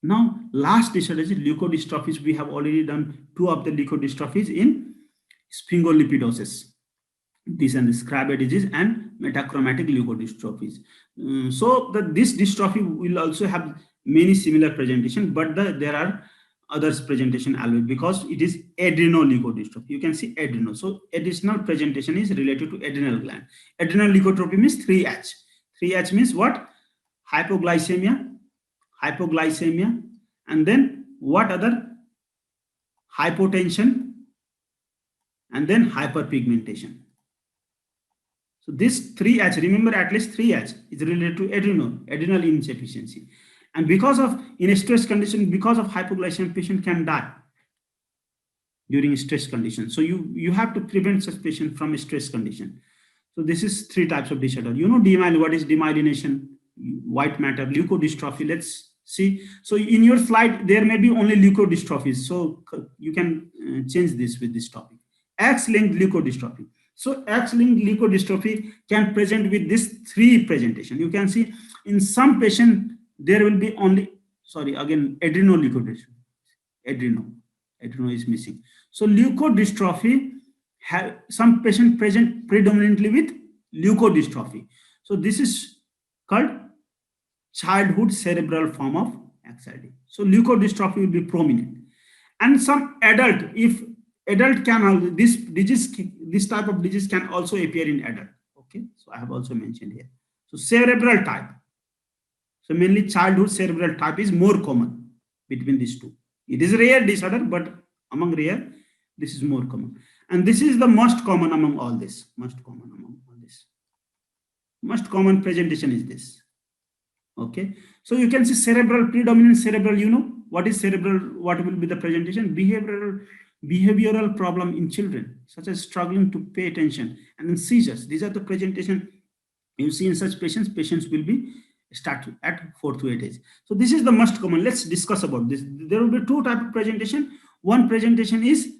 Now, last disorder is leukodystrophies. We have already done two of the leukodystrophies in sphingolipidosis, this and this Krabbe disease and metachromatic leukodystrophies. This dystrophy will also have many similar presentation, but there are others presentation always because it is adrenoleukodystrophy. You can see adrenal. So additional presentation is related to adrenal gland. Adrenal leukotropism means 3H. 3H means what? Hypoglycemia, hypoglycemia, and then what other? Hypotension, and then hyperpigmentation. So this 3H, remember at least 3H is related to adrenal insufficiency. And because of, in a stress condition, because of hypoglycemia, patient can die during stress condition. So you have to prevent such patient from a stress condition. So this is three types of disorder. You know, what is demyelination, white matter, leukodystrophy. Let's see. So in your slide, there may be only leukodystrophies. So you can change this with this topic. X-linked leukodystrophy. So X-linked leukodystrophy can present with this three presentation. You can see in some patient, there will be only, sorry, again, adrenoleukodystrophy. Adreno is missing. So leukodystrophy, some patient present predominantly with leukodystrophy. So this is called childhood cerebral form of anxiety. So leukodystrophy will be prominent. And some adult, if adult can, this type of disease can also appear in adult. Okay, so I have also mentioned here. So cerebral type. So mainly childhood cerebral type is more common between these two. It is a rare disorder, but among rare, this is more common. And this is the most common among all this. Most common presentation is this. Okay. So you can see cerebral, predominant cerebral, you know, what is cerebral, what will be the presentation? Behavioral problem in children, such as struggling to pay attention and then seizures. These are the presentation you see in such patients. Patients will be start at 4 to 8 age. So this is the most common. Let's discuss about this. There will be two types of presentation. One presentation is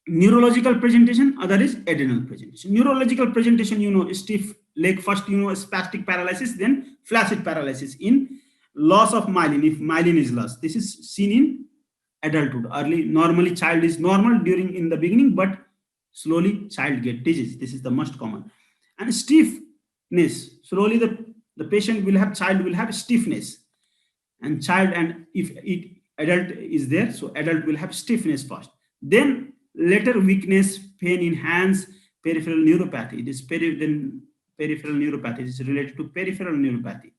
neurological presentation, other is adrenal presentation. Neurological presentation, you know, stiff leg, first, you know, spastic paralysis, then flaccid paralysis in loss of myelin, if myelin is lost. This is seen in adulthood. Early, normally child is normal during in the beginning, but slowly child get disease. This is the most common. And stiffness, slowly the patient will have, child will have stiffness, and child, and if adult is there, so adult will have stiffness first, then later weakness, pain in hands, peripheral neuropathy. It is peripheral neuropathy. It is related to peripheral neuropathy.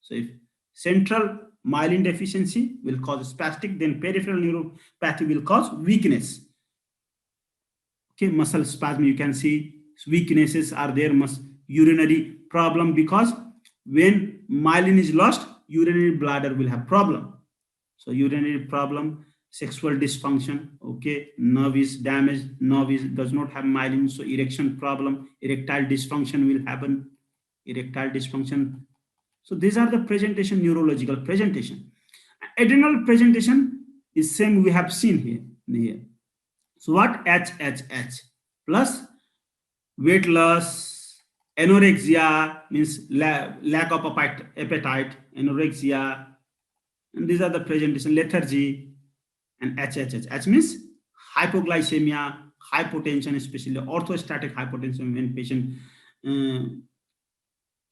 So if central myelin deficiency will cause spastic, then peripheral neuropathy will cause weakness. Okay, muscle spasm, you can see weaknesses are there, urinary problem, because when myelin is lost, urinary bladder will have problem. So urinary problem, sexual dysfunction, okay, nerve is damaged, nerve does not have myelin, so erection problem, erectile dysfunction will happen, erectile dysfunction. So these are the presentation, neurological presentation. Adrenal presentation is same we have seen here. So what? H plus weight loss, anorexia means lack of appetite, anorexia, and these are the presentation, lethargy, and H means hypoglycemia, hypotension, especially orthostatic hypotension when patient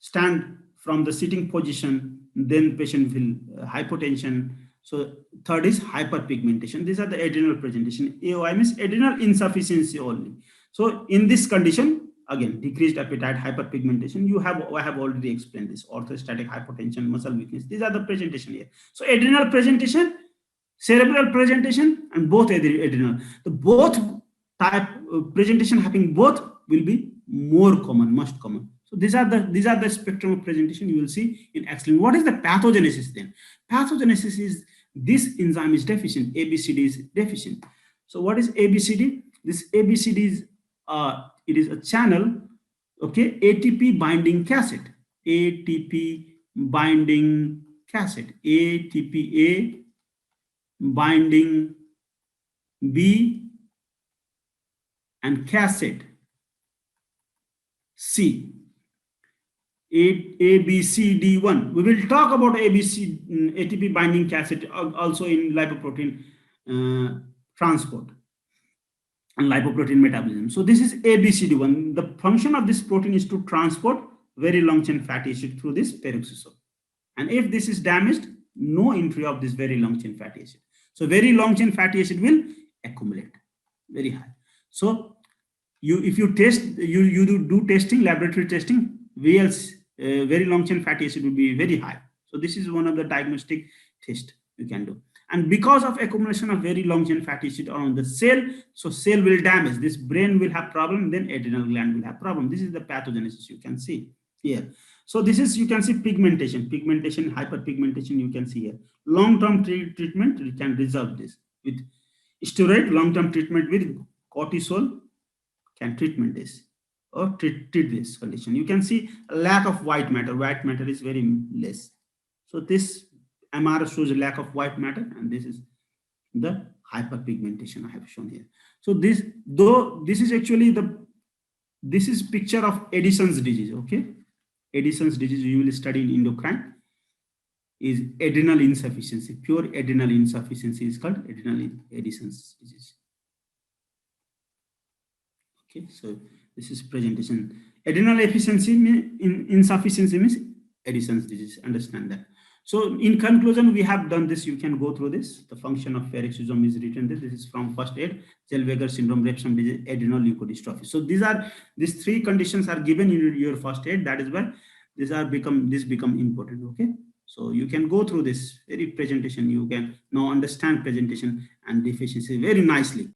stand from the sitting position, then patient will hypotension. So third is hyperpigmentation. These are the adrenal presentation. AOI means adrenal insufficiency only. So in this condition, again, decreased appetite, hyperpigmentation, I have already explained this, orthostatic hypotension, muscle weakness. These are the presentation here. So adrenal presentation, cerebral presentation, and both adrenal. The both type presentation having both will be more common, most common. So these are the spectrum of presentation you will see in X-linked. What is the pathogenesis then? Pathogenesis is this enzyme is deficient, ABCD is deficient. So what is ABCD? This ABCD is it is a channel, okay, ATP binding cassette, ATP binding cassette, ATPA binding B and cassette C. ABCD1. We will talk about ATP binding cassette also in lipoprotein transport and lipoprotein metabolism. So this is ABCD1. The function of this protein is to transport very long chain fatty acid through this peroxisome. And if this is damaged, no entry of this very long chain fatty acid. So very long chain fatty acid will accumulate very high. So if you test, you do testing, laboratory testing, VL's very long chain fatty acid will be very high. So this is one of the diagnostic test you can do. And because of accumulation of very long chain fatty acid on the cell, so cell will damage. This brain will have problem, then adrenal gland will have problem. This is the pathogenesis you can see here. So this is, you can see pigmentation, hyperpigmentation you can see here. Long-term treatment, we can resolve this with steroid. Long-term treatment with cortisol can treatment this or treat this condition. You can see a lack of white matter. White matter is very less. So this MR shows a lack of white matter, and this is the hyperpigmentation I have shown here. So this is actually this is picture of Addison's disease. Okay, Addison's disease you will study in endocrine is adrenal insufficiency. Pure adrenal insufficiency is called Addison's disease. Okay, so this is presentation. Adrenal insufficiency means Addison's disease. Understand that. So in conclusion, we have done this. You can go through this. The function of peroxisome is written there. This is from first aid, Zellweger syndrome, Rebson disease, adrenal leukodystrophy. So these three conditions are given in your first aid. That is why this become important. Okay. So you can go through this very presentation. You can now understand presentation and deficiency very nicely.